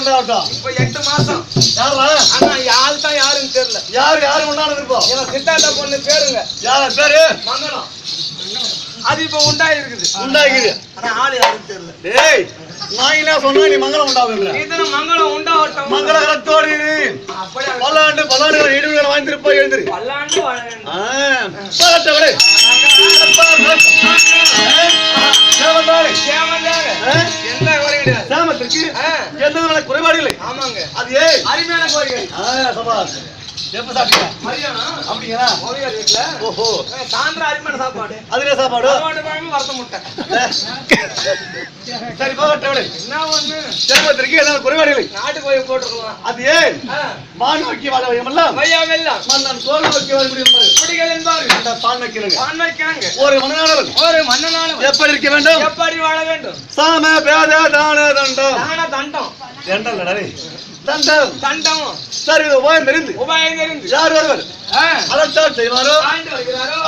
உண்டாகட்டும். இப்ப 8 மாசம். யாரா? ஆனா யார் தான் யாருன்னு தெரியல. யாரு உண்டானது இருப்போம்? இவன் சித்தாந்த பொண்ணு பேருங்க. யார பேரு? மங்களம். அது இப்ப உண்டாயிருக்குது. ஆனா ஆளு யாருன்னு தெரியல. டேய் நான் என்ன சொன்னா நீ மங்களம் உண்டாகுதுன்ற. இதன மங்களம் உண்டாகட்டும். மங்களகரத்தோடு இரு. அப்படியே பல்லாண்டு இடுவிகளை வாங்கிருப்பா எழுந்திரு. பல்லாண்டு வாழ வேண்டும். பாட்டவளே. எந்த குறை கிடையாது. சாமத்திற்கு எந்த குறைபாடு இல்லை. ஆமாங்க. அது ஏன் அருமையான கோரிக்கை. சபாஷ். எப்ப சாப்பிட்டீங்க? மரியாதை. அப்படிங்களா? மோவியார் வீட்டுல. ஓஹோ. சாயந்தரம் அருமையான சாப்பாடு. அதுல சாப்பாடு? பழமும் வறுத்த முட்டை. சரி பாட்டவளே. என்ன ஒண்ணு? சாமத்திற்கு எந்த குறைபாடு இல்லை. நாட்டு கோயில் போட்டுருக்கலாம். அது ஏன் மான் வைக்க வாழ வையமெல்லாம் வையாமெல்லாம் மன்னன் தோல் வைக்க வாழ முடியும். குடிகள் என்பார்கள். அந்த பான் வைக்கிறாங்க. பான் வைக்கிறாங்க. ஒரு மன்னனானவன் எப்படி இருக்க வேண்டும்? எப்படி வாழ வேண்டும்? சாம பேத தான தண்டம். தான தண்டம். தண்டம் இல்லடா தண்டம். தண்டம். சரி உபாயம் தெரிந்து யார் ஒருவர் அலட்சால் செய்வாரோ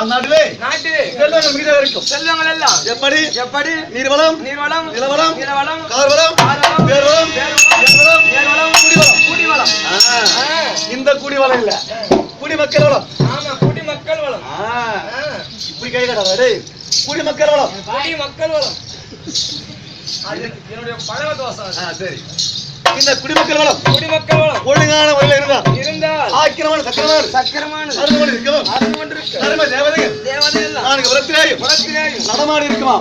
அந்நாட்டிலே செல்வங்கள் மிகுந்த வரைக்கும் செல்வங்கள் எல்லாம் எப்படி நீர்வளம் நிலவளம் கார்வளம் பேர்வளம் குடிவளம். இந்த குடிவளம் இல்ல குடிமக்கள் வளம். குடிமக்கள் வளம். இப்படி கை கடாதே. குடிமக்கள் வளம். குடிமக்கள் வளம். என்னுடைய பழக தோசை. சரி இந்த குடிமக்கள் வளம் ஒழுங்கான முறையில் இருந்தால் ஆக்கிரமான சக்கரமான அருள்மொழி இருக்கும். தர்ம தேவதைகள் நான்கு புறத்திலேயும் நடமாடி இருக்குமா?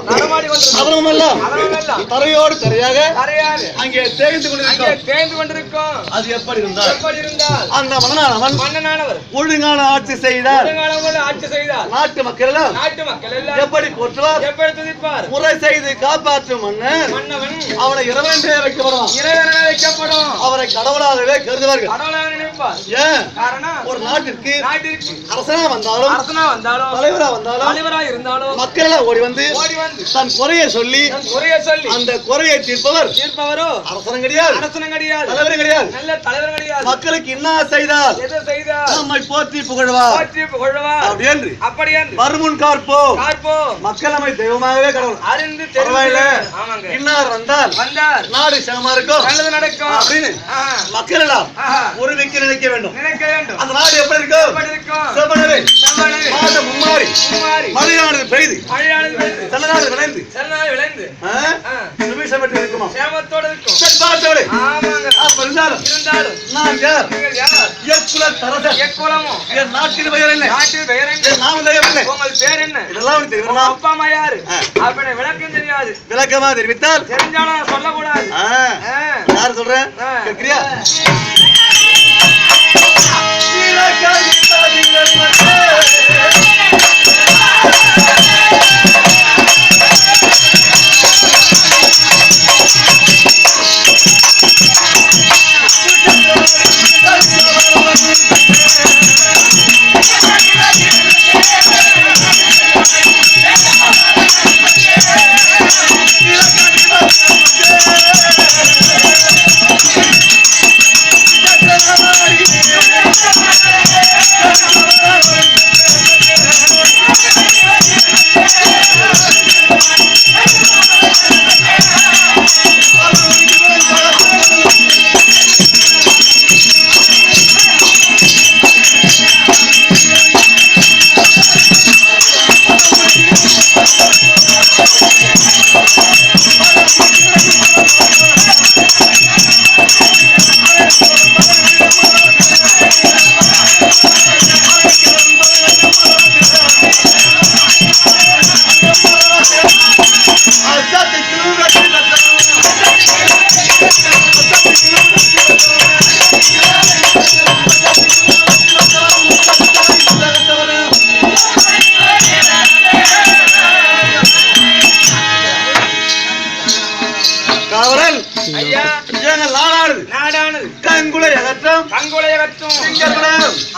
அவனமெல்லாம் தரையோடு தரையாக அங்கே தேய்ந்து கொண்டிருக்கும். அது எப்படி இருந்தால் அந்த மன்னனானவர் ஒழுங்கான ஆட்சி செய்தார். நாட்டு மக்கள் எல்லாம் எப்படி போற்றுவார்? முறை செய்து காப்பாற்றும் மன்னன் அவனை இறைவனே வைக்கப்படுவான். அவரை கடவுளாகவே கருதுவார்கள். ஒரு நாட்டிற்கு அரசனா வந்தாலும் தலைவரா இருந்தாலும் மக்கள் எல்லாம் ஓடி வந்து தன் குறையை சொல்லி அந்த குறையை தீர்ப்பவரோ அரசனும் கிடையாது தலைவரும் கிடையாது. மக்களுக்கு என்ன செய்தால் நம்மை போற்றி புகழ்வார் அப்படி என்று வருமுன் காப்போம். மக்கள் நம்மை தெய்வமாகவே கடவுள் அறிந்து இன்னார் வந்தால் நாடு சமமா இருக்கும் அப்படின்னு மக்கள் எல்லாம் ஒரு வைக்க நினைக்க வேண்டும். அந்த நாடு எப்படி இருக்கும்? செவ்வனவே மாதம் மும்மாறி மழையானது பெய்து செல்லநாடு விளைந்து சுபிஷம் பெற்று இருக்குமா? இருந்தாலும் நான் யார்? என் நாட்டின் பெயர் என்ன? நாம தெய்வம் இல்லை. உங்கள் பேர் என்ன? இதெல்லாம் தெரியுமா? அப்பா அம்மா யாரு அப்படின்னு விளக்கம் தெரியாது. விளக்கமா தெரிவித்தால் தெரிஞ்சாலும் சொல்லக்கூடாது. யாரு சொல்றேன் கேக்குறியா?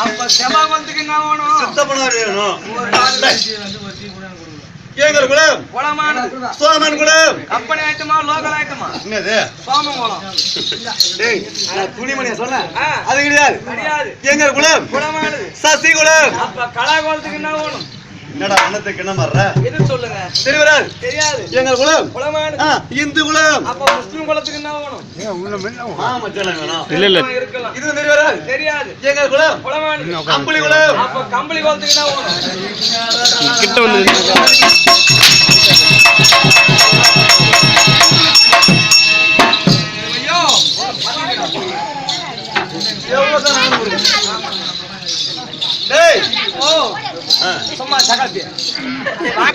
அப்ப செபாகத்துக்கு என்ன வேணும்? சித்தப்பனார் வேணும். ஏங்கர் குலம் குலமானது சோமன் குலம் கம்பெனி ஐட்டமா லோக்கல் ஐட்டமா என்னது சோமன் குலம். டேய் நான் துணிமணிய சொன்னேன் அது கிடையாது. ஏங்கர் குலம் குலமானது சசி குலம். அப்ப கலாகோலத்துக்கு என்ன வேணும்? என்னடா அண்ணத்துக்கு என்ன மாறுற? எது சொல்லுங்க. தெரிவராது. தெரியாது. எங்கள் குலம் குலமானது. இந்து குலம். அப்ப முஸ்லிம் குலத்துக்கு என்ன வேணும்? மச்சான் வேணும். இல்ல இருக்கலாம். இது தெரிவராது. தெரியாது. எங்கள் குலம் குலமானது. கம்பளி குலம். அப்ப கம்பளி குலத்துக்கு என்ன வேணும்? கிட்ட வந்து ஐயோ டேய் ஓ சும்மா சகாத்தி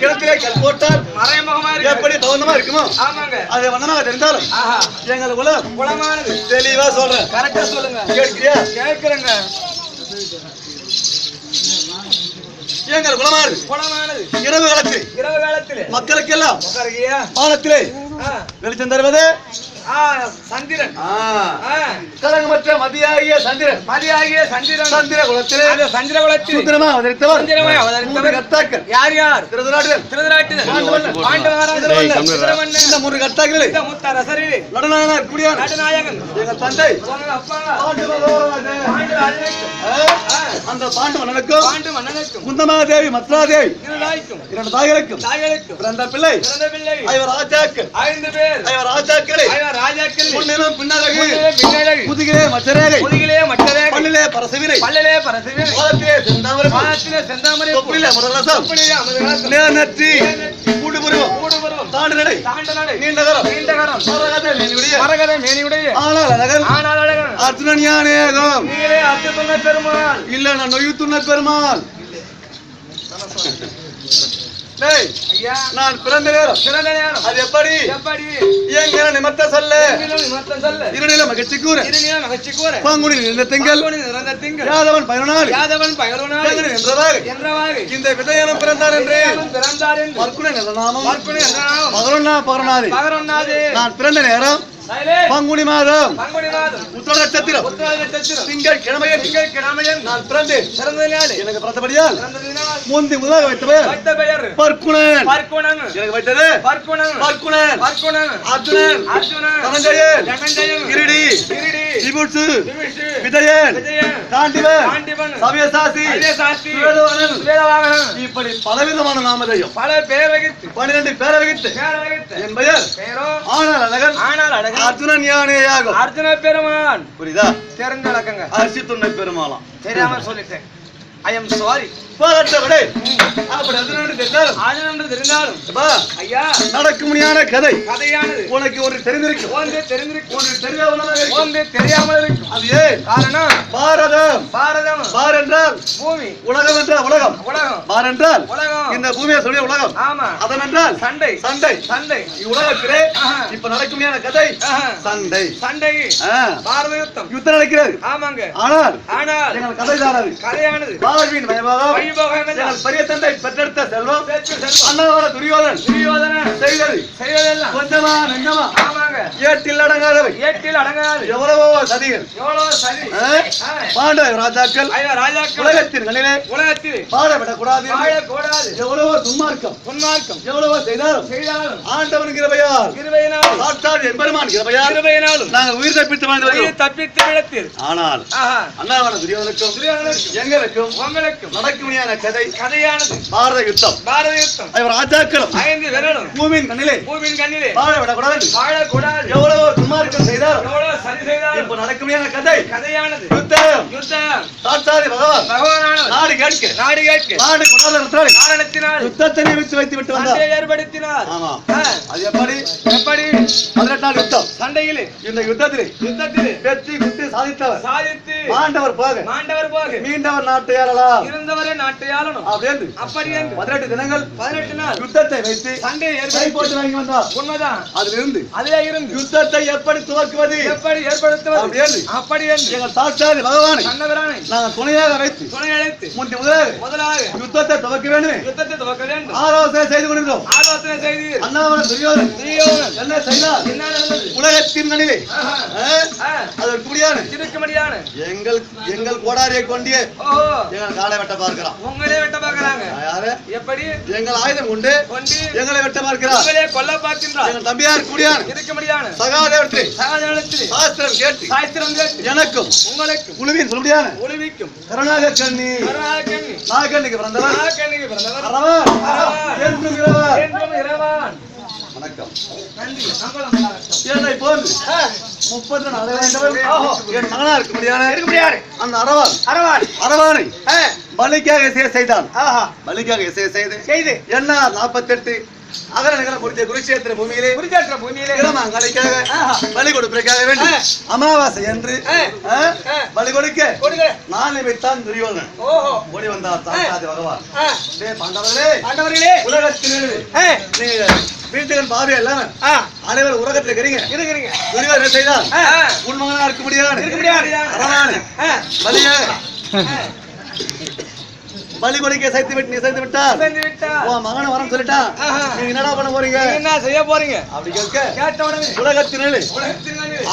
கிழக்கிலே கல் போட்டால் மறைமுகமா இருக்கு. எப்படி தகுந்தமா இருக்குமோ ஆமாங்க. அது வண்ணமாக தெரிந்தாலும் ஆஹா எங்கள் குலம் குலமானது. தெளிவா சொல்றேன். கரெக்டா சொல்லுங்க. கேட்கிறியா? கேட்கிறேங்க. எங்கள் குலமானது குலமானது. இரவு காலத்தில் இரவு காலத்திலே மக்களுக்கெல்லாம் உட்காருகியா? வானத்திலே வெளிச்சம் தருவது சந்திரன். கலங்கமற்ற மதியாகிய சந்திரன். மதியாகிய சந்திரன். சந்திர குலத்திலே அந்த சந்திர குலத்தில் சுந்தரமா அவதரித்தவர். சுந்தரமாய் அவதரித்தவர். மூன்று கர்த்தாக்கள். யார் யார்? திருதராட்டிரன், திருதராட்டிரன், பாண்டவராஜன், சுப்பிரமணியன், இந்த மூன்று கர்த்தாக்களே இந்த முத்தரசரிலே நடனானார் கூடியார் நடுநாயகன் எங்கள் தந்தை உங்கள் அப்பா பாண்டுவராஜன். பாண்டவராஜனுக்கும் அந்த பாண்டு மன்னனுக்கும் பாண்டு மன்னனுக்கும் குந்தமாதேவி மத்ராதேவி இருளாய்க்கும் இரண்டு தாய்களுக்கும் தாய்களுக்கும் பிறந்த பிள்ளை பிறந்த பிள்ளை ஐவர் ராஜாக்கள். 5 பேர். ஐவர் ராஜாக்களே ஐவர் ராஜாக்கள். முன்னிலும் பின்னழகு முன்னிலே பின்னழகு. முதுகிலே மச்சரேகை முதுகிலே மற்றரேகை. பல்லிலே பரசவினை பல்லிலே பரசிவினை. பாதத்திலே செந்தாமரை பாதத்திலே செந்தாமரை. தொப்பிலே முதலரசம் தொப்பிலே அமுதரசம். நேர்நெற்றி கூடு புருவம் கூடு பருவம். தாண்டு நடை தாண்ட நடை. நீண்ட கரம் நீண்ட கரம். மரகத மேனியுடைய மரகத மேனியுடைய ஆனால் அழகன் ஆனால் அழகன். அர்ஜுனன் யானேகம் நீங்களே அர்த்தத்துண பெருமாள். இல்ல நான் நொய்யுத்துண்ண பெருமாள். டேய் ஐயா நான் பிறந்த நேரம் சிறந்த நேரம். அது எப்படி எப்படி? எங்கிற நிமித்த சொல்ல எங்கிலும் விமர்த்தம் சொல்ல. இருநில மகிழ்ச்சி கூற இருநில மகிழ்ச்சி கூற. பாங்குனி நின்ற திங்கள் பால்குடி நிறந்த திங்கள். யாதவன் பயனாளி யாதவன் பகருனாய் என்றவாறு என்றவாறு இந்த விதயனம் பிறந்தார் என்று அவன் பிறந்தார் என்று மர்க்குனை என்ற நாமம் பார்க்குனி என்ற நாமம் பகரொன்னா பகரநாதி பகருனாதே. நான் பிறந்த நேரம் சைலே பங்குனி மாதம் பங்குனி மாதம் உத்திர நட்சத்திரம் உத்திர நட்சத்திரம் திங்கள் கிழமையில் திங்கள் கிழமையில் நான் பிறந்தேன். பிறந்த நாள். எனக்கு பிறந்தபடியால் பிறந்த நாள். முந்தி முதலாக வைத்தவர் வைத்த பெயர் பர்க்குணன். பார்க்குணன். எனக்கு வைத்தது பார்க்குணன். பர்க்குணன், பார்க்குணன். அர்ஜுனன், அர்ஜுனன். தனஞ்சயன், தனஞ்சயன். Greedy, greedy. விபுட்சு, விமிஷு. விஜயன், விஜயன். காண்டிவன், காண்டிவன். சவ்யசாசி, சவ்யசாசி. சுவேதவாணன், சுவேதவாகனன். இப்படி பலவிதமான நாமதையும் பல பேர் வகித்து 12 பேரை வகித்து பேர் வகித்து என் பெயர் பெயரோ ஆனால் அழகன் ஆனால் அழகன் அர்ஜுனன் யானேயாகும். அர்ஜுன பெருமான். புரியுதா? தெரிஞ்ச அழகங்க. அரிசி துணை பெருமாளாம். தெரியாம சொல்லிட்டேன். I am sorry. பாராட்டவிடை அப்படி அர்ஜுனன் தெரிந்தாலும் ஆஜன் என்று தெரிந்தாலும் அப்பா, ஐயா நடக்க முடியாத கதை கதையானது உனக்கு ஒன்று தெரிந்திருக்கும். ஓந்தே தெரிந்திருக்கும். ஒன்று தெரியாமலாக இருக்கும். ஓந்தே தெரியாமல் இருக்கும். அது ஏன்? காரணம் பாரதம். பாரதம் பார் என்றால் பூமி உலகம் என்றால் உலகம். உலகம் பார் என்றால் உலகம். இந்த பூமியை சொல்லிய உலகம். ஆமா அதன் என்றால் சண்டை சண்டை. சண்டை உலகத்திலே ஆஹா. இப்ப நடக்க முடியாத கதை ஆஹா. சண்டை. சண்டை ஆ. பாரத யுத்தம். யுத்தம் நடக்கிறது. ஆமாங்க. ஆனால் ஆனால் எங்கள் கதை தானது கதையானது வாழ்வின் மயமாக வைபோகம் எங்கள் பெரிய தந்தை பெற்றெடுத்த செல்வம் பேச்சு செல்வம் அண்ணாவோட துரியோதன் துரியோதன செய்தது செய்வதெல்லாம் கொஞ்சமா நெஞ்சமா ஆமாங்க. ஏட்டில் அடங்காதவை ஏட்டில் அடங்காது. எவ்வளவோ சதிகள். எவ்வளவு சரி. பாண்டவ ராஜாக்கள் ஐயா ராஜாக்கள் உலகத்தின் கண்ணிலே உலகத்தில் பாடப்படக்கூடாது என்று வாழக்கூடாது. எவ்வளவோ துன்மார்க்கம் உன்மார்க்கம் எவ்வளவோ செய்தாலும் செய்தாலும் ஆண்டவன் கிருபையால் இருவையினாலும் சாட்சாத் எம்பெருமான் கிருபையால் இருவையினாலும் நாங்கள் உயிர் தப்பித்து வாழ்ந்து வருகிறோம். உயிர் தப்பித்து விடத்தில் ஆனால் ஆஹா அண்ணாவான துரியோதனுக்கும் துரியோதனனுக்கும் எங்களுக்கும் உங்களுக்கும் நடக்க முடியாத கதை கதையானது பாரத யுத்தம். பாரத யுத்தம். அவர் ராஜாக்களும் 5 விரலும் பூமியின் கண்ணிலே பூமியின் கண்ணிலே வாழவிடக்கூடாது என்று வாழக்கூடாது. எவ்வளவோ துன்மார்க்கம் செய்தாலும் எவ்வளவு சரி செய்தாலும் இப்ப நடக்க முடியாத கதை கதையானது யுத்தம். யுத்தம். சாட்சாதி பகவான் பகவானானவர் நாடு கேட்க நாடு கேட்க நாடு கொண்டாடுறதாலே காரணத்தினால் யுத்தத்தை நிமித்து வைத்து விட்டு வந்தார். சண்டையை ஏற்படுத்தினார். ஆமா. ஆ. அது எப்படி? எப்படி? 18 நாள் யுத்தம். சண்டையிலே இந்த யுத்தத்திலே யுத்தத்திலே வெற்றி குத்தி சாதித்தவர் சாதித்து மாண்டவர் போக மாண்டவர் போக மீண்டவர் நாட்டை ஆளலாம் இருந்தவரே நாட்டை ஆளணும். அப்படின்னு அப்படி என்று 18 தினங்கள் 18 நாள் யுத்தத்தை வைத்து சண்டையை கை ஏற்படுத்தி போட்டு வாங்கி வந்தார். உண்மைதான். அதிலிருந்து அதிலே இருந்து யுத்தத்தை எப்படி துவக்குவது எப்படி ஏற்படுத்துவது அப்படி என்று அப்படி என்று எங்கள் சாட்சாதி பகவானை கண்ணபிரானை நாங்கள் துணையாக வைத்து துணை அழைத்து முதலாக முதலாக யுத்தத்தை துவக்க வேண்டும் யுத்தத்தை துவக்க வேண்டும். ஆலோசனை செய்து கொண்டிருந்தோம். ஆலோசனை செய்தீர். அண்ணாவன துரியோதன் துரியோதனன் என்ன செய்தார்? என்ன நடந்தது? உலகத்தின் கண்ணிலே ஆஹா. ஆ. அதற்கு முடியாது இருக்கும்படியான எங்கள் கோடாரியை கொண்டே ஓஹோ எங்கள் காலை வெட்ட பார்க்கிறான். உங்களே வெட்ட பார்க்கறாங்க. யாரு? எப்படி? எங்கள் ஆயுதம் கொண்டு கொண்டு எங்களை வெட்ட பார்க்கிறார். உங்களே கொல்ல பார்க்கின்றார். எங்கள் தம்பியார் கூடியான் இருக்கும்படியான சகாதேவத்திலே சகாதேவத்திலே சாஸ்திரம் கேட்டு சாஸ்திரம் கேட்டு எனக்கும் உங்களுக்கும் குழுவின் சொல்லுடியான ஒளிவிக்கும் கருணாக கண்ணி கருணாகண்ணி நாகக்கண்ணிக்கு பிறந்தவன் நாகக்கண்ணிக்கு பிறந்தவன் அரவன் அரவன் என்றும் இரவன் என்றும் இரவான். வணக்கம் நன்றி சம்பளம் நல்லாகட்டும். என்னை போன்று 30 நாள் வேண்டவன் என் மகனா இருக்க முடியாது அந்த அரவான் அரவானை பலிக்காக செய்தான் பலிக்காக செய்து என்ன 48 அகர நகர முடித்த குருஷேத்திர பூமியிலே கிரமங்களுக்காக பலி கொடுப்பதற்காக வேண்டும் அமாவாசை என்று பலி கொடுக்க நான் வைத்தான் துரியோதனன் ஓடி வந்தார் சாந்தாதி பகவான் பாண்டவர்களே உலகத்தில் நீங்க வீட்டுகள் பாவி எல்லாம் அனைவரும் உலகத்தில் இருக்கிறீங்க துரியோதனன் செய்தான் உன் மகனா இருக்க முடியாது அரவானே பலியாக பலி கொடுக்க செய்து விட்டார் உன் மகனை வரம் சொல்லிட்டான் நீங்க என்னடா பண்ண போறீங்க என்ன செய்ய போறீங்க அப்படி கேட்க கேட்ட உடனே உலகத்தினில்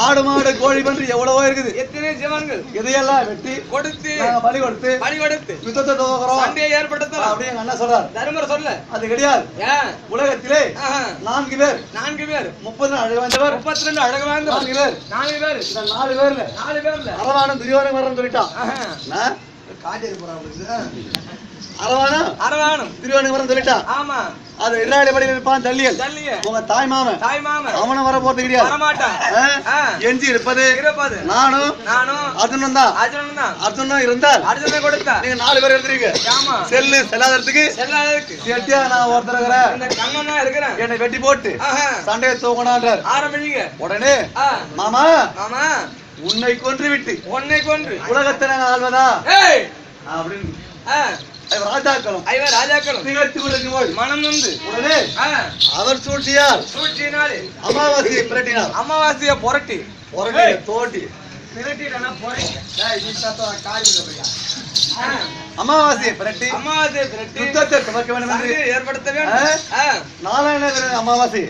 ஆடு மாடு கோழி பன்றி எவ்வளவோ இருக்குது எத்தனை ஜீவன்கள் இதையெல்லாம் வெட்டி கொடுத்து நாங்க பலி கொடுத்து யுத்தத்தை துவங்குறோம் சண்டையை ஏற்படுத்தலாம் அப்படியே எங்க அண்ணா சொல்றார் தர்மர் சொல்ல அது கிடையாது ஏன் உலகத்திலே 4 பேர் 30 அழகு வாய்ந்தவர் 32 அழகு வாய்ந்தவர் 4 பேர் 4 பேர் இந்த 4 பேர்ல அரவானும் துரியோதனன் வரன்னு சொல்லிட்டான் அரவானும் துரியோதனன் வரன்னு சொல்லிட்டான் ஆமா அது இராடி படியில் இருப்பான் தள்ளியல் உங்க தாய் மாமன் அவனும் வர போறது கிடையாது எஞ்சி இருப்பது நானும் அர்ஜுனன் தான் அர்ஜுனன் இருந்தால் நீங்க 4 பேர் எடுத்துறீங்க செல்லு செல்லாததுக்கு செட்டியா நான் ஒருத்தர் இருக்கிறேன் என்னை வெட்டி போட்டு சண்டையை தூக்கணான்றார் உடனே மாமா உன்னை கொன்று விட்டு உலகத்தை நாங்கள் ஆள்வதா அப்படின்னு ராஜாக்களும் நிகழ்த்தி கொண்டிருக்கும் போது மனம் நொந்து உடனே அவர் சூழ்ச்சியினாலே அமாவாசையை புரட்டி தோட்டி அமாவாசையை பிரட்டி யுத்தத்தை துவக்க வேண்டும் என்று ஏற்படுத்த வேண்டும். நாளான அமாவாசை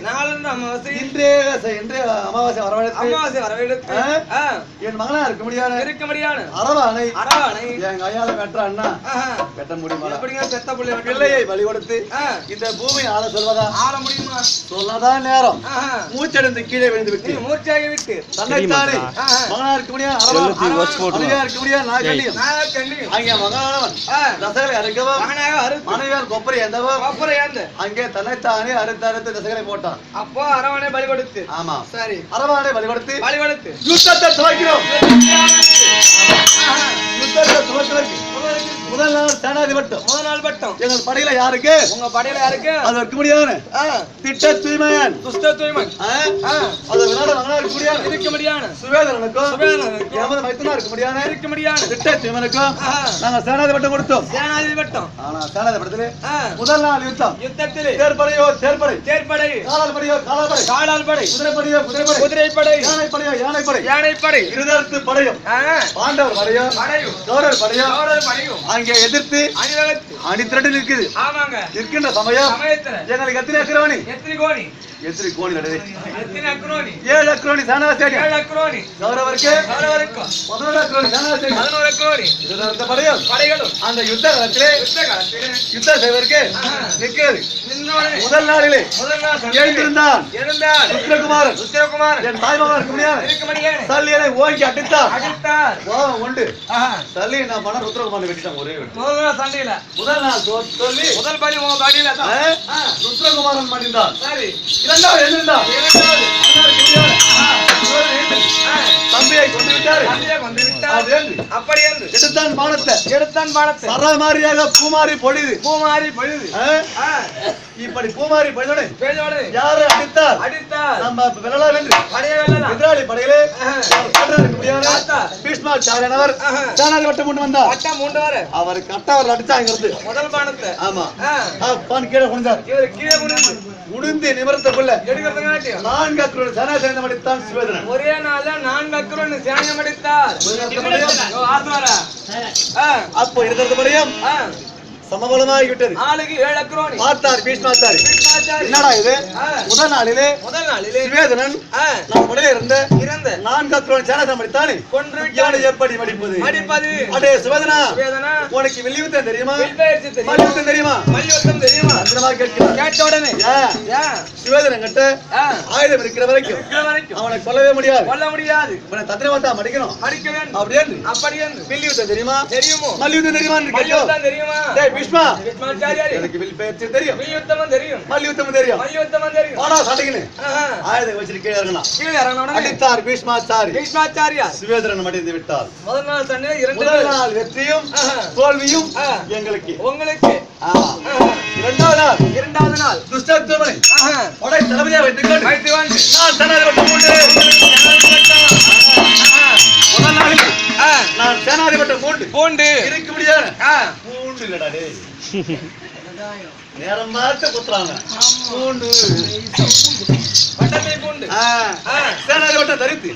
இன்றைய அமாவாசை வரவழைத்து என் மகனா இருக்க முடியாது அரவானை என் கையால வெட்ட அண்ணா வெட்ட முடியுமா பிள்ளையை பலி கொடுத்து இந்த பூமி ஆள சொல்வதா சொல்லதான் நேரம் மூச்சடைந்து கீழே விழுந்து விட்டு தன்னைத்தானே மகனா இருக்க முடியாது அரவா இருக்க முடியாது நாகக்கண்ணியும் அங்கே மகனானவன் தசகளை அறுக்கவும் மனைவியால் கொப்பரை ஏந்தவும் அங்கே தன்னைத்தானே அறுத்து தசகளை போட்டான். அப்போ அரவானை பலி கொடுத்து ஆமா சரி அரவானை பலி கொடுத்து யுத்தத்தை துவக்கிறோம். யுத்தத்தை துவக்கிறதுக்கு முதல் நாள் சேனாதிபட்டம் எங்கள் படையில யாருக்கு உங்க படையில யாருக்கு அது இருக்க முடியாது திட்ட தூய்மையன் துஷ்ட தூய்மன் அது விளையாட மகனா இருக்க முடியாது சுவேதனுக்கும் எமது மைத்துனா இருக்க முடியாது திட்ட தூய்மனுக்கும் நாங்க சேனாதிபட்டம் கொடுத்தோம் ஆனா சேனாதிபட்டத்திலே முதல் நாள் யுத்தத்திலே தேர்ப்படை காலால்படை குதிரைப்படை யானைப்படை இருதரத்து படையும் பாண்டவர் படையும் கௌரவர் படையும் அங்கே எதிர்த்து அணிதிரண்டு இருக்குது இருக்கின்ற சமயம் எங்களுக்கு எத்தனை கோணி 7 அக்ரோனி சேனாதிபதி கௌரவருக்கு 11 அக்ரோனி படைகளும் அந்த யுத்த காலத்திலே யுத்தம் செய்வதற்கு நிற்கிறது. முதல் நாளிலே எழுந்திருந்தான் ருத்ரகுமாரன் என் தாய்மாமன் இருக்க முடியாது சல்லியனை ஓங்கி அடித்தார் உண்டு சல்லி நான் பண்ண ருத்ரகுமாரன் வெட்டிட்டான் ஒரே சண்டையில முதல் நாள் சொல்லி முதல் பலி ருத்ரகுமாரன் மடிந்தான் இரண்டாவது எழுந்தார் தம்பியை கொண்டு விட்டார் அப்படி எடுத்தான் பானத்தை சரமாரியாக பூமாரி பொழிது இப்படி பூமாரி பொழிதோடு யாரு அடித்தார் நம்ம வெல்லலாம் என்று எதிராளி படையிலே பீஷ்மாச்சாரியனவர் சேனாதிபட்டம் கொண்டு வந்தார் அவர் கட்டவர் அடிச்சாங்கிறது முதல் பானத்தை ஆமா பான் கீழே குனிந்தார் உடுந்தி நிமிர்த்தக்குள்ள 4 அக்ரோனி சேனாதிபதி அடித்தான் சுவேதனன் ஒரே நாள்ல 4 அக்ரோனி சேனாதிபதி அடித்தார் அப்போ இருக்கிறது படையும் சமபலமாகி விட்டது. ஆளுக்கு 7 அக்ரோனி. பார்த்தார் பீஷ்மாச்சாரி. பீஷ்மாச்சாரி. என்னடா இது? முதல் நாளிலே சுவேதனன் நம் உடனே இருந்த 4 அக்ரோனி சேனசம் அடித்தானே கொன்று யானை எப்படி மடிப்பது? அடே சுவேதனா, உனக்கு வில்லியுத்தம் தெரியுமா? மல்யுத்தம் தெரியுமா? மல்யுத்தம் தெரியுமா? அந்தமா கேட்கிறார். கேட்ட உடனே சுவேதனன் கிட்ட ஆயுதம் இருக்கிற வரைக்கும் அவனை கொல்லவே முடியாது. இவனை தத்திரமாத்தா மடிக்கணும். அடிக்க வேண்டும். அப்படியே வில்லியுத்தம் தெரியுமா? தெரியுமோ? மல்யுத்தம் தெரியுமான்னு கேட்டோம். மல்யுத்தம் தெரியுமா? டேய் பீஷ்மா, பீஷ்மாச்சாரியாரே, எனக்கு வில் பயிற்சி தெரியும். வில்யுத்தம் தெரியும். மல்யுத்தம் தெரியும். மல்யுத்தம் தெரியும். வாடா சட்டைக்குன்னு ஆயுதம் வச்சிட்டு கீழே இறங்கலாம். கீழே இறங்கின உடனே அடித்தார் பீஷ்மாச்சாரி. பீஷ்மாச்சாரியார் சுவேதனன் மடிந்து விட்டார். முதல் நாள் சண்டையில முதல் நாள் வெற்றியும் தோல்வியும் எங்களுக்கு. உங்களுக்கு. இரண்டாவது நாள் துஷ்டத்துவனை படை தளபதியாக வைத்துக் கொண்டு நான் சேனாதிபதி முதல் நாளில் நான் சேனாதிபதி பூண்டு இருக்க முடியாது. பூண்டு இல்லடா டேய், நேரம் பார்த்து குத்துறாங்க. பூண்டு பட்டத்தை பூண்டு சேனாதிபட்டம் தரித்து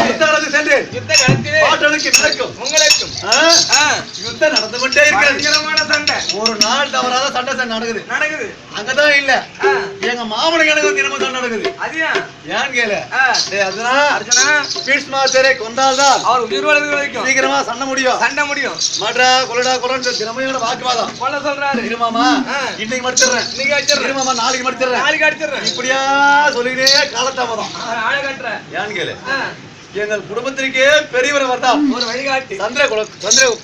யுத்தம் சென்றேன். யுத்த களத்திலே பாட்டனுக்கு நடக்கும் உங்களுக்கும் யுத்தம் நடந்து கொண்டே இருக்கிறது. பயங்கரமான சண்டை. ஒரு நாள் தவறாத சண்டை நடக்குது. அங்கதான் இல்ல, எங்க மாமனுக்கு எனக்கு தினமும் சண்டை நடக்குது. அதியா ஏன் கேளு, அர்ஜுனா பீஷ்மாச்சாரியை கொண்டால்தான் அவர் உயிர் வாழ்றது வரைக்கும் சீக்கிரமா சண்டை முடியும். மாட்டா கொல்லடா தினமும் வாக்குவாதம் கொல்ல சொல்றாரு. இருமாமா இன்னைக்கு மடிச்சிடுறேன், இன்னைக்கு அடிச்சிடுறேன், இருமாமா நாளைக்கு மடிச்சிடுறேன், நாளைக்கு அடிச்சிடுறேன், இப்படியா சொல்லிக்கிட்டே காலத்தாமதம். ஆள கட்டுற ஏன் கேளு, எங்கள் குடும்பத்திற்கே பெரியவர் வரதான் ஒரு வழிகாட்டி. சந்திர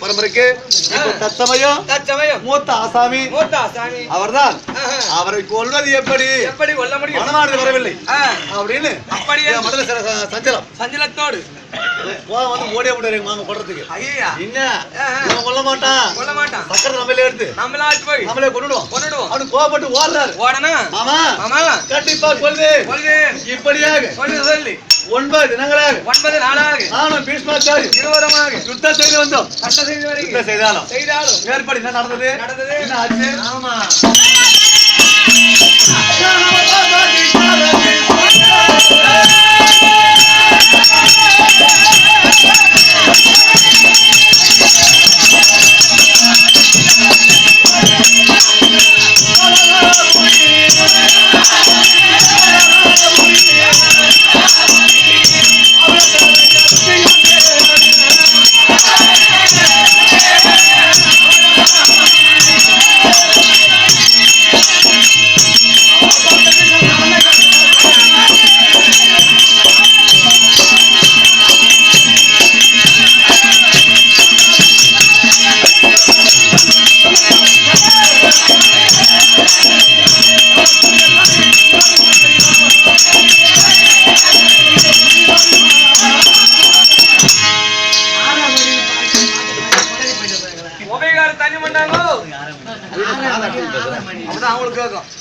பரம்பரைக்கு தற்சமயம் மூத்த ஆசாமி அவர்தான். அவரை கொல்வது எப்படி கொல்ல முடியும்? மனமானது வரவில்லை அப்படின்னு அப்படியே மனதில் சஞ்சலத்தோடு வந்து ஓடிய விட்டாரு மாமா கொள்றதுக்கு. என்ன கொல்ல மாட்டான் சக்கரை நம்மளே எடுத்து நம்மளே கொண்டுடுவோம். அவனு கோபப்பட்டு ஓடுறாரு. மாமா கண்டிப்பா கொல்வேன் இப்படியாக சொல்லி 9 தினங்களாக 9 நாளாக நானும் பீஷ்மாச்சாரி இருவருமாக யுத்தம் செய்து வந்தோம். செய்தாலும் மேற்படி என்ன நடந்தது? என்ன ஆச்சு? ஆமா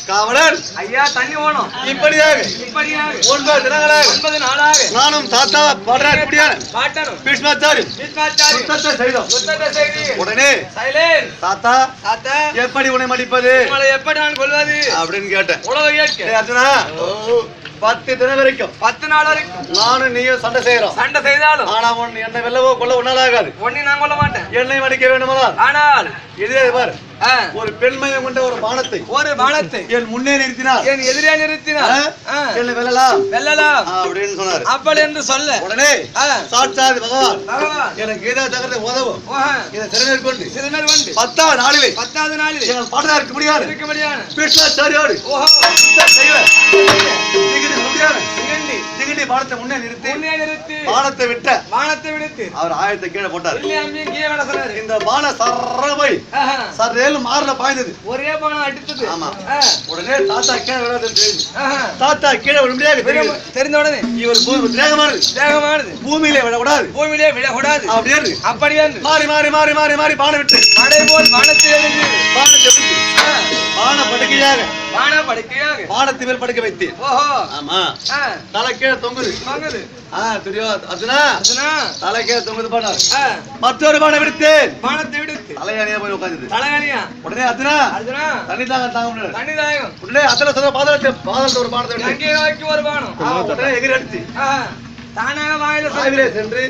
காவலர் ஐயா தண்ணி வேணும். இப்படியாக 9 தினங்களாக 9 நாளாக நானும் தாத்தா பாட்டனும் பீஷ்மாச்சாரி யுத்தத்தை செய்தோம். உடனே தாத்தா எப்படி உன்னை மடிப்பது, எப்படி நான் கொள்வது அப்படின்னு கேட்டேன். அர்ஜுனா 10 தினம் வரைக்கும் 10 நாள் வரைக்கும் நானும் நீயும் சண்டை செய்தாலும் ஆனா என்னை வெல்லவோ கொல்ல உன்னால ஆகாது. நான் கொல்ல மாட்டேன். என்னை மடிக்க வேண்டுமா? ஆனால் இதே பாரு, ஒரு பெண்மையை கொண்ட ஒரு பானத்தை என் முன்னே நிறுத்தினார், என் எதிரே நிறுத்தினார், என்னை வெல்லலாம் அப்படின்னு சொன்னார். அப்படி என்று சொல்ல உடனே சாட்சாத் பகவான் எனக்கு கீதா சக்கரத்தை உதவும் இதை சிறுநேர்கொண்டு 10வது நாளிலே எங்கள் பாட்டனார் இருக்க முடியாது பீஷ்மாச்சாரியோடு பானத்தை முன்னே நிறுத்தி பானத்தை விட்டு அவர் ஆயத்தை கீழே போட்டார். இந்த பான சரவை சரேல் மாறல பாய்ந்தது, ஒரே பானம் அடித்தது. ஆமா, உடனே தாத்தா கீழே விழாது. தாத்தா கீழே விழ முடியாது தெரிந்த உடனே இவர் வேகமானது பூமியிலே விழக்கூடாது அப்படியே மாறி பானை விட்டு நடை போல் பானத்தை பானத்தை மேல் படுக்க வைத்தேன். ஆமா, தலை கீழே தொங்குது. அர்ஜுனா தலை கீழே தொங்குது பாடார். மற்றொரு பானை விடுத்தேன். தலையானியா போய் உட்கார்ந்தது. உடனே அர்ஜுனா தண்ணி தாங்க உடனே அதுல சொல்ற பாதத்தை ஒரு பானத்தை உடனே எகிரி அடிச்சு தானாக வாயில வாயிலே சென்று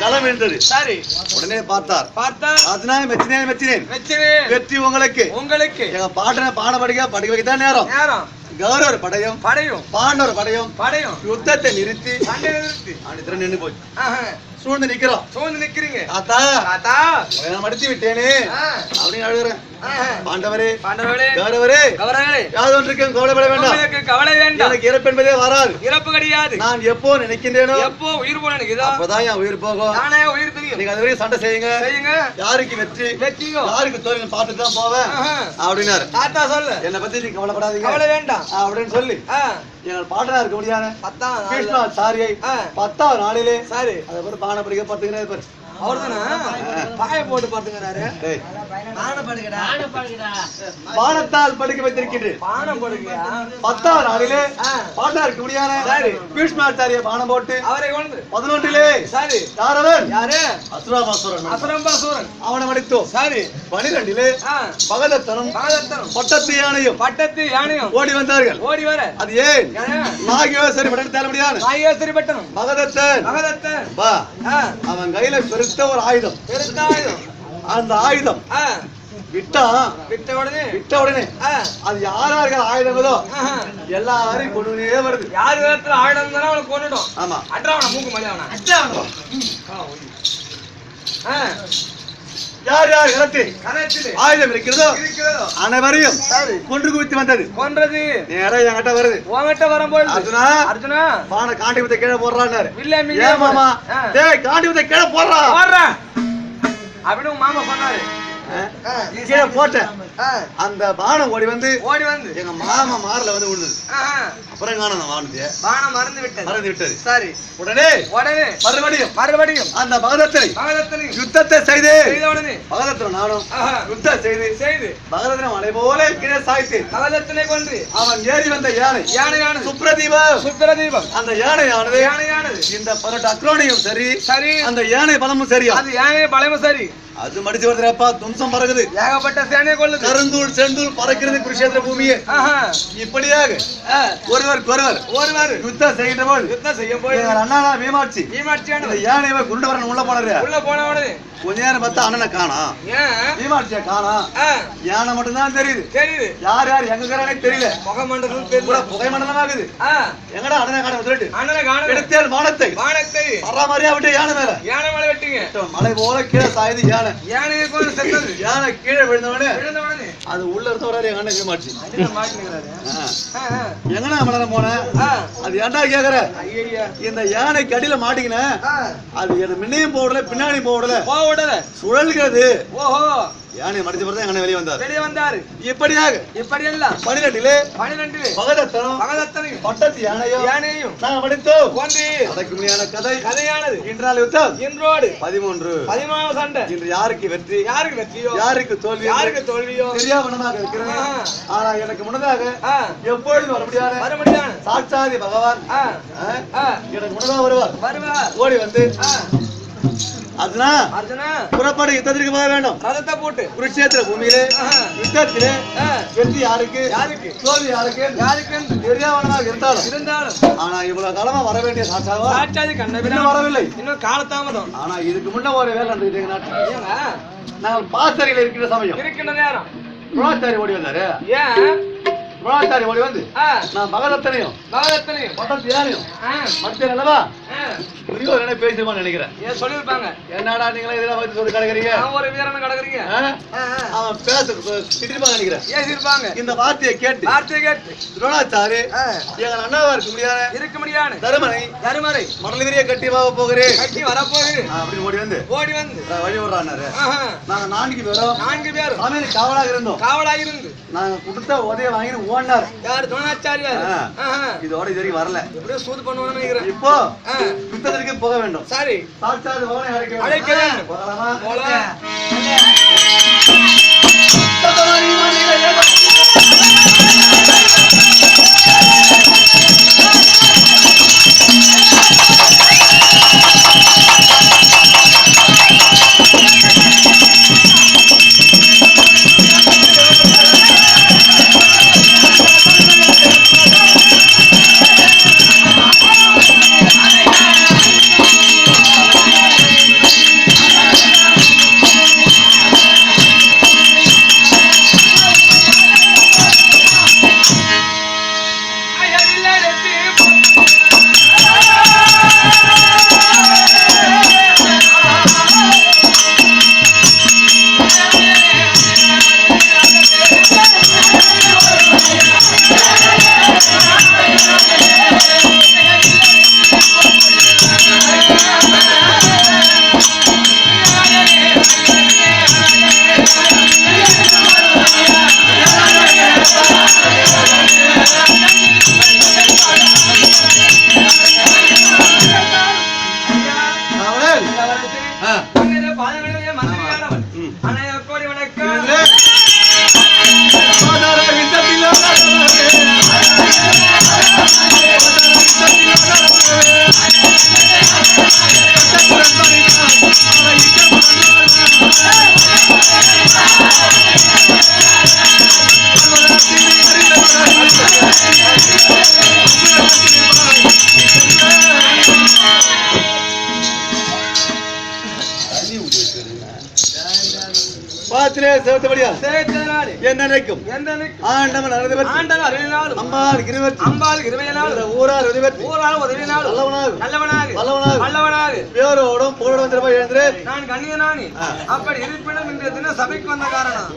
ஜலம் விழுந்தது. சரி. உடனே பார்த்தார். அதனால மெச்சினேன். வெற்றி உங்களுக்கு. எங்க பாட்டனை படிக்க வைக்கத்தான் நேரம். கௌரவர் படையும் பாண்டவர் படையும் யுத்தத்தை நிறுத்தி நின்று போச்சு. சூழ்ந்து நிக்கிறீங்க. ஆத்தா மடித்து விட்டேனே அப்படின்னு அழுகுறேன். பாண்டவரே கௌரவரே யாதொன்றுக்கும் கவலைப்பட வேண்டாம். எனக்கு இறப்பு என்பதே வராது. இறப்பு கிடையாது. நான் எப்போ நினைக்கின்றேனோ எப்போ உயிர் போன அப்பதான் என் உயிர் போகும். நீங்க அது வரைக்கும் சண்டை செய்யுங்க. யாருக்கு வெற்றியோ யாருக்கு தோல்வி பார்த்துட்டு தான் போவேன் அப்படின்னாரு. என்னை பத்தி நீ கவலைப்படாதீங்க, கவலை வேண்டாம் அப்படின்னு சொல்லி எங்கள் பாட்டனா இருக்க முடியாது. 10வது நாளிலே அதை ஒரு பானை படிக்க பார்த்துக்கிறேன். பானத்தால் படுக்க வைத்திருக்கின்றேன். 10வது நாளிலே பாட்டா இருக்க முடியாது. பீஷ்மாச்சாரிய பானம் போட்டு 11லே யாரு அசுரம்பாசுரன் அவனை மடித்தோம். 12லே பகதத்தனும் பட்டத்து யானையும் ஓடி வந்தார்கள். அது ஏன் நாகேஸ்வரி பட்டன் தேட முடியாது. பகதத்தன் அவன் கையில பெருத்த ஒரு ஆயுதம். அந்த ஆயுதம் விட்ட உடனே அது யாராருக்கு ஆயுதங்களோ எல்லாரையும் கொண்டுனே வருது. யார் விதத்துல ஆயுதம் தானே அவனை கொண்டுடும். ஆமா அட்ராவன மூக்கு மலையாவன யார் களத்தில் ஆயுதம் இருக்கிறதோ அனைவரையும் கொன்று குவித்து வந்தது. நேரம் என்கிட்ட வருது. உங்ககிட்ட வரும்போது அர்ஜுனா பானை காண்டி வித்த கீழே போடுறாரு. மாமா காண்டி வித்த கீழே போடுறான் அப்படின்னு உங்க மாமா சொன்னாரு. கீழே போட்டேன். அந்த பானம் ஓடி வந்து எங்க மாமா மாறல வந்து விழுந்தது. அப்புறம் பானம் மறந்து விட்டது. சரி. உடனே மறுபடியும் அந்த பகதத்தனை யுத்தத்தை செய்து பகதத்தன் நானும் யுத்தம் செய்து பகதத்தனை மலை போல கீழே சாய்த்து பகதத்தனை கொன்று அவன் ஏறி வந்த யானை சுப்ரதீபம் அந்த யானையானது இந்த 18 அக்ரோனியும் சரி அந்த யானை பலமும் சரி அது மடிச்சு வருதுப்பா. தும்சம் பறக்குது. ஏகப்பட்ட சேனையை கொள்ளுது. கருந்தூள் செந்தூள் பறக்கிறது குருஷேத்திர பூமியே. இப்படியாக ஒருவர் யுத்தம் செய்யும் போது அண்ணா மீமாட்சி யானை குருண்டு வரணும் உள்ள போனது. கொஞ்ச நேரம் பார்த்தா அண்ணனை காணோம். மீமாட்சியை காணோம். யானை மட்டும்தான் தெரியுது. யார் எங்க தெரியல. புகை மண்டலமாகுது. எங்கடா அண்ணனை காண எடுத்தேன் வானத்தை மாதிரியா விட்டு யானை மேல வெட்டிங்க. மலை போல கீழே சாயுது யானை. யானை கீழே விழுந்தவனே அது உள்ள இருந்த வராரு எங்க அண்ணன் மீமாட்சி. எங்கண்ணா மண்டலம் போன அது ஏன்டா கேக்குற? இந்த யானைக்கு அடியில மாட்டிக்கின அது முன்னையும் போடல பின்னாடியும் போடல சுழல்கிறது. ஓஹோ யானை மடிச்சு போறதா எங்க வெளியே வந்தாரு. இப்படியாக 12லே பகதத்தனையும் பட்டத்து யானையும் நாங்க மடித்தோம். அதற்கு முன்னான கதையானது இன்றால் யுத்தம் இன்றோடு 13 சண்டை. இன்று யாருக்கு வெற்றியோ யாருக்கு தோல்வியோ தெரியாமனமாக இருக்கிறது. ஆனா எனக்கு முன்னதாக எப்பொழுது வர முடியாது. சாட்சாதி பகவான் எனக்கு முன்னதாக வருவார். ஓடி வந்து அர்ஜுனா புறப்பட யுத்தத்திற்கு போக வேண்டும். ரதத்தை போட்டு குருஷேத்திர பூமியிலே யுத்தத்திலே வெற்றி யாருக்கு தோல்வி யாருக்கு தெரியாதவனாக இருந்தாலும் ஆனா இவ்வளவு காலமா வர வேண்டிய சாட்சாதி கண்ணபிரான் வரவில்லை. இன்னும் காலதாமதம். ஆனா இதுக்கு முன்ன ஒரு வேலை நடந்துட்டு நாட்டில் நாங்கள் பாசறையில் இருக்கிற சமயம் இருக்கின்ற நேரம் துரோணாச்சாரி ஓடி வந்தாரு. துரோணாச்சாரி ஓடி வந்து நான் பகதத்தனையும் பட்டத்து யானையும் மடித்தேன் அல்லவா பேசிருப்பான்னு நினைக்கிறேன். சொல்லிருப்பாங்க என்னடா நீங்களா இதெல்லாம் வச்சு சொல்லி கிடக்குறீங்க ஒரு வீரனை கிடக்குறீங்க அவன் பேச திட்டிருப்பாங்க நினைக்கிறேன். இந்த வார்த்தையை கேட்டு துரோணாச்சாரி எங்கள் அண்ணாவா இருக்க முடியாது தருமனை மடலகிரியை கட்டி போகிறேன் அப்படின்னு ஓடி வந்து வழி விடுறாரு. நாங்க 4 பேரும் சமையல் காவலாக இருந்து நாங்க கொடுத்த உதவியை வாங்கி ஓடினார். யாரு துரோணாச்சாரியார். இதோட இது வரைக்கும் வரல. எப்படியோ சூது பண்ணுவான்னு நினைக்கிறேன். இப்போ யுத்தத்திற்கு போக வேண்டும். சரி சாட்சாத் பகவானை அழைக்க வேண்டும். போகலாமா? சிரத்திலே சேர்த்தபடியா சேர்த்தனாலே என்னைக்கும் எந்தனைக்கும் ஆண்டவன் அருள்பெற்று ஆண்டவர் அருளினாலும் அம்பாள் கிருபெற்று அம்பாள் கிருபையினாலும் ஊரார் உதவிபெற்று ஊரால் உதவினாலும் நல்லவனாக நல்லவனாக வல்லவனாக பேரோடும் புகழோடும் திரும்ப எழுந்து நான் கண்ணியனானி அப்படி இருப்பினும் இன்றைய தினம் சபைக்கு வந்த காரணம்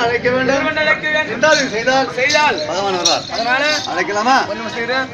அழைக்க வேண்டும் செய்தால் பகவான் வர்றார். அதனால அழைக்கலாமா? கொஞ்சம் செய்கிறேன்.